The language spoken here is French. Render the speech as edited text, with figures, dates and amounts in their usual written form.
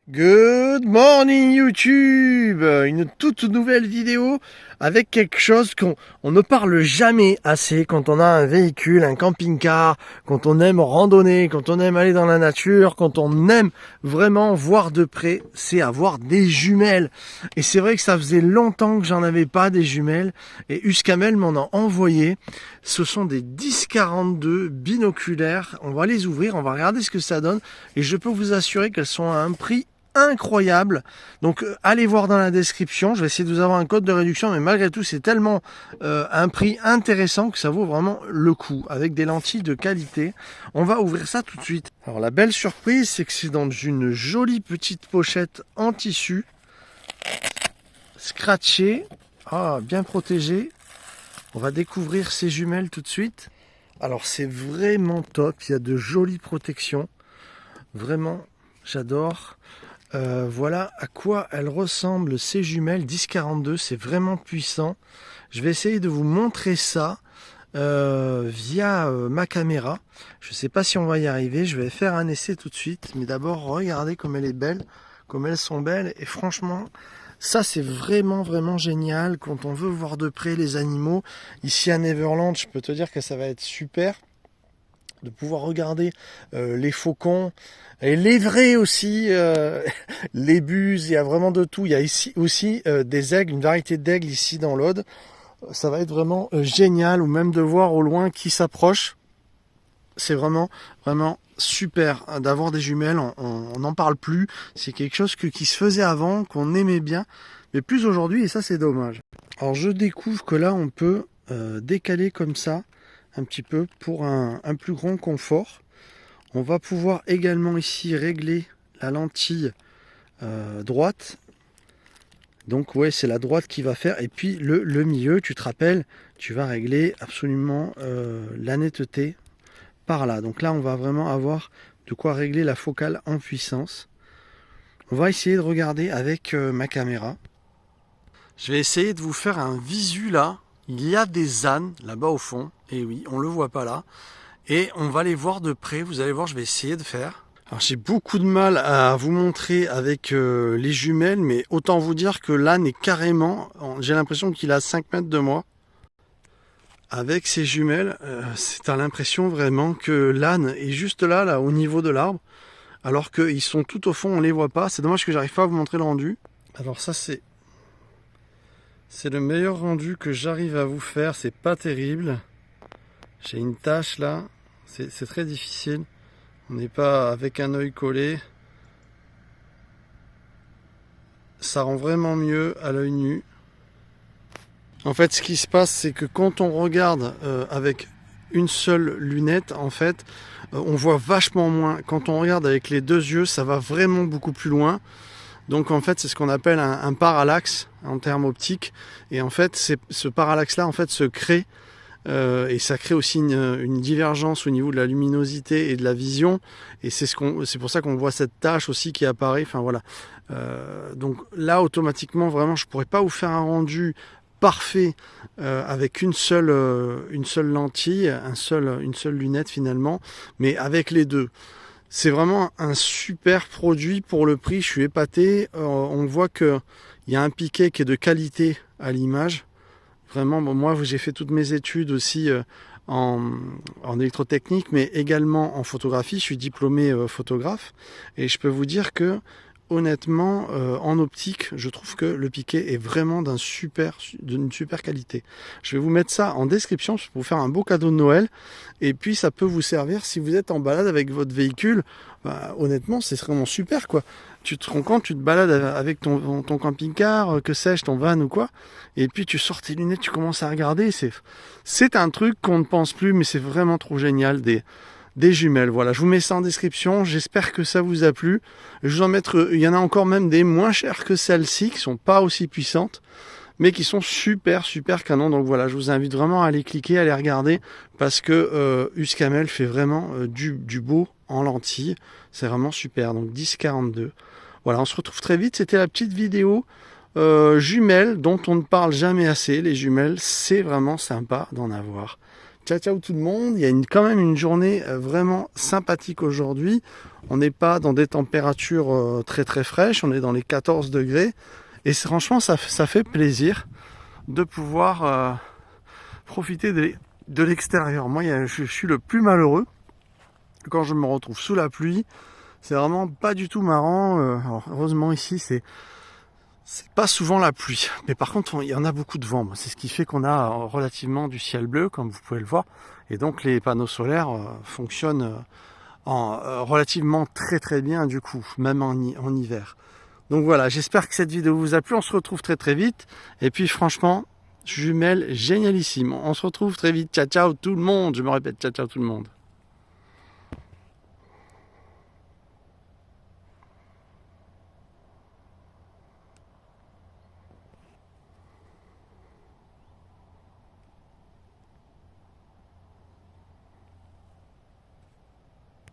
Good morning YouTube! Une toute nouvelle vidéo avec quelque chose qu'on ne parle jamais assez quand on a un véhicule, un camping-car, quand on aime randonner, quand on aime aller dans la nature, quand on aime vraiment voir de près, c'est avoir des jumelles. Et c'est vrai que ça faisait longtemps que j'en avais pas des jumelles et Uscamel m'en a envoyé. Ce sont des 10-42 binoculaires. On va les ouvrir, on va regarder ce que ça donne et je peux vous assurer qu'elles sont à un prix incroyable. Donc allez voir dans la description, je vais essayer de vous avoir un code de réduction, mais malgré tout c'est tellement un prix intéressant que ça vaut vraiment le coup, avec des lentilles de qualité. On va ouvrir ça tout de suite. Alors la belle surprise, c'est que c'est dans une jolie petite pochette en tissu, scratchée, bien protégée. On va découvrir ces jumelles tout de suite. Alors c'est vraiment top, il y a de jolies protections, vraiment j'adore. Voilà à quoi elles ressemblent ces jumelles 1042, c'est vraiment puissant. Je vais essayer de vous montrer ça via ma caméra. Je ne sais pas si on va y arriver, je vais faire un essai tout de suite. Mais d'abord, regardez comme elle est belle, comme elles sont belles. Et franchement, ça c'est vraiment génial quand on veut voir de près les animaux. Ici à Neverland, je peux te dire que ça va être super de pouvoir regarder les faucons et les vrais aussi, les buses, il y a vraiment de tout. Il y a ici aussi des aigles, une variété d'aigles ici dans l'Aude. Ça va être vraiment génial, ou même de voir au loin qui s'approche. C'est vraiment super d'avoir des jumelles, on n'en parle plus. C'est quelque chose qui se faisait avant, qu'on aimait bien, mais plus aujourd'hui, et ça c'est dommage. Alors je découvre que là on peut décaler comme ça un petit peu pour un plus grand confort. On va pouvoir également ici régler la lentille droite. Donc ouais, c'est la droite qui va faire. Et puis le milieu, tu te rappelles, tu vas régler absolument la netteté par là. Donc là, on va vraiment avoir de quoi régler la focale en puissance. On va essayer de regarder avec ma caméra. Je vais essayer de vous faire un visu là. Il y a des ânes là-bas au fond. Et oui, on ne le voit pas là. Et on va les voir de près. Vous allez voir, je vais essayer de faire. Alors j'ai beaucoup de mal à vous montrer avec les jumelles. Mais autant vous dire que l'âne est carrément... J'ai l'impression qu'il est à 5 mètres de moi. Avec ces jumelles, t'as l'impression vraiment que l'âne est juste là au niveau de l'arbre. Alors qu'ils sont tout au fond, on ne les voit pas. C'est dommage que j'arrive pas à vous montrer le rendu. Alors ça c'est le meilleur rendu que j'arrive à vous faire. C'est pas terrible. J'ai une tache là. C'est très difficile. On n'est pas avec un œil collé. Ça rend vraiment mieux à l'œil nu. En fait, ce qui se passe, c'est que quand on regarde avec une seule lunette, en fait, on voit vachement moins. Quand on regarde avec les deux yeux, ça va vraiment beaucoup plus loin. Donc en fait, c'est ce qu'on appelle un parallaxe en termes optiques. Et en fait, ce parallaxe-là, en fait, se crée et ça crée aussi une divergence au niveau de la luminosité et de la vision. Et c'est pour ça qu'on voit cette tache aussi qui apparaît. Enfin voilà. Donc là, automatiquement, vraiment, je pourrais pas vous faire un rendu parfait avec une seule lentille, une seule lunette finalement, mais avec les deux. C'est vraiment un super produit pour le prix, je suis épaté. On voit qu'il y a un piquet qui est de qualité à l'image. Vraiment, moi j'ai fait toutes mes études aussi en électrotechnique, mais également en photographie. Je suis diplômé photographe et je peux vous dire que honnêtement, en optique, je trouve que le piquet est vraiment d'une super qualité. Je vais vous mettre ça en description pour vous faire un beau cadeau de Noël. Et puis, ça peut vous servir si vous êtes en balade avec votre véhicule. Honnêtement, c'est vraiment super, quoi. Tu te rends compte, tu te balades avec ton camping-car, que sais-je, ton van ou quoi. Et puis, tu sors tes lunettes, tu commences à regarder. C'est un truc qu'on ne pense plus, mais c'est vraiment trop génial. Des jumelles, voilà, je vous mets ça en description, j'espère que ça vous a plu. Je vous en mettre, il y en a encore même des moins chères que celles-ci, qui sont pas aussi puissantes, mais qui sont super canon. Donc voilà, je vous invite vraiment à aller cliquer, à les regarder, parce que Uscamel fait vraiment du beau en lentilles, c'est vraiment super. Donc 10-42. Voilà, on se retrouve très vite, c'était la petite vidéo jumelles dont on ne parle jamais assez. Les jumelles, c'est vraiment sympa d'en avoir. Ciao ciao tout le monde, il y a quand même une journée vraiment sympathique aujourd'hui. On n'est pas dans des températures très très fraîches, on est dans les 14 degrés. Et franchement ça fait plaisir de pouvoir profiter de l'extérieur. Moi je suis le plus malheureux quand je me retrouve sous la pluie. C'est vraiment pas du tout marrant. Alors, heureusement ici c'est pas souvent la pluie, mais par contre il y en a beaucoup de vent. C'est ce qui fait qu'on a relativement du ciel bleu, comme vous pouvez le voir, et donc les panneaux solaires fonctionnent relativement très très bien du coup, même en hiver. Donc voilà, j'espère que cette vidéo vous a plu. On se retrouve très très vite. Et puis franchement, jumelles génialissime. On se retrouve très vite. Ciao ciao tout le monde. Je me répète, ciao ciao tout le monde.